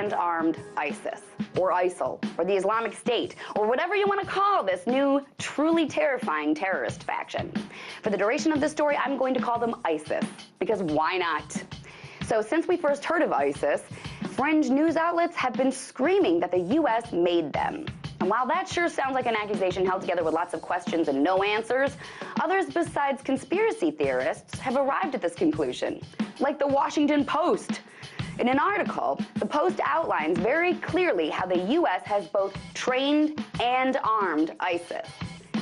and armed ISIS, or ISIL, or the Islamic State, or whatever you want to call this new, truly terrifying terrorist faction. For the duration of this story, I'm going to call them ISIS, because why not? So since we first heard of ISIS, fringe news outlets have been screaming that the U.S. made them. And while that sure sounds like an accusation held together with lots of questions and no answers, others besides conspiracy theorists have arrived at this conclusion, like the Washington Post. In an article, the Post outlines very clearly how the U.S. has both trained and armed ISIS.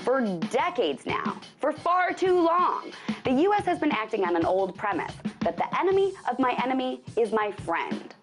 For decades now, for far too long, the U.S. has been acting on an old premise that the enemy of my enemy is my friend.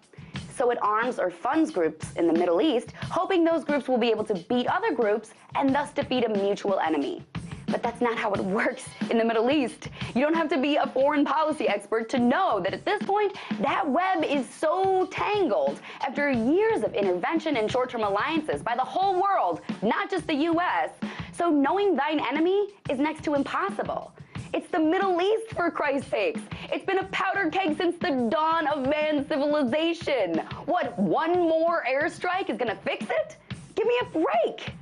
So it arms or funds groups in the Middle East, hoping those groups will be able to beat other groups and thus defeat a mutual enemy. But that's not how it works in the Middle East. You don't have to be a foreign policy expert to know that at this point, that web is so tangled after years of intervention and short-term alliances by the whole world, not just the U.S., so knowing thine enemy is next to impossible. It's the Middle East, for Christ's sakes. It's been a powder keg since the dawn of man's civilization. What, one more airstrike is gonna fix it? Give me a break.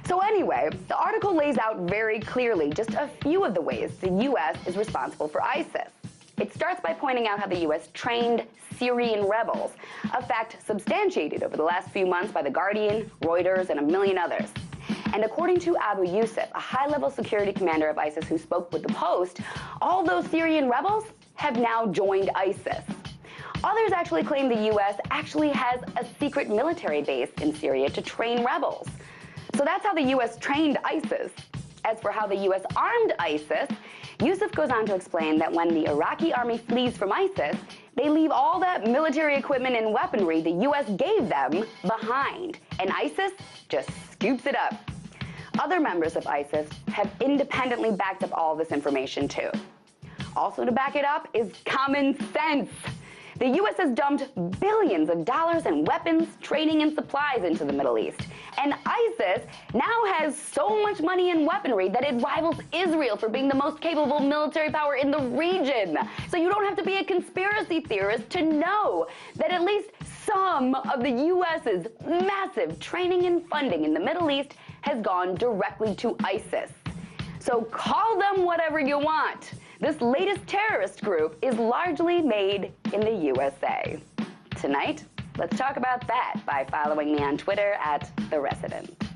So anyway, the article lays out very clearly just a few of the ways the U.S. is responsible for ISIS. It starts by pointing out how the U.S. trained Syrian rebels, a fact substantiated over the last few months by The Guardian, Reuters, and a million others. And according to Abu Yusuf, a high-level security commander of ISIS who spoke with the Post, all those Syrian rebels have now joined ISIS. Others actually claim the U.S. actually has a secret military base in Syria to train rebels. So that's how the U.S. trained ISIS. As for how the U.S. armed ISIS, Yusuf goes on to explain that when the Iraqi army flees from ISIS, they leave all that military equipment and weaponry the U.S. gave them behind, and ISIS just scoops it up. Other members of ISIS have independently backed up all this information too. Also to back it up is common sense. The U.S. has dumped billions of dollars in weapons, training, and supplies into the Middle East. And ISIS now has so much money and weaponry that it rivals Israel for being the most capable military power in the region. So you don't have to be a conspiracy theorist to know that at least some of the U.S.'s massive training and funding in the Middle East has gone directly to ISIS. So call them whatever you want. This latest terrorist group is largely made in the USA. Tonight, let's talk about that by following me on Twitter @TheResident.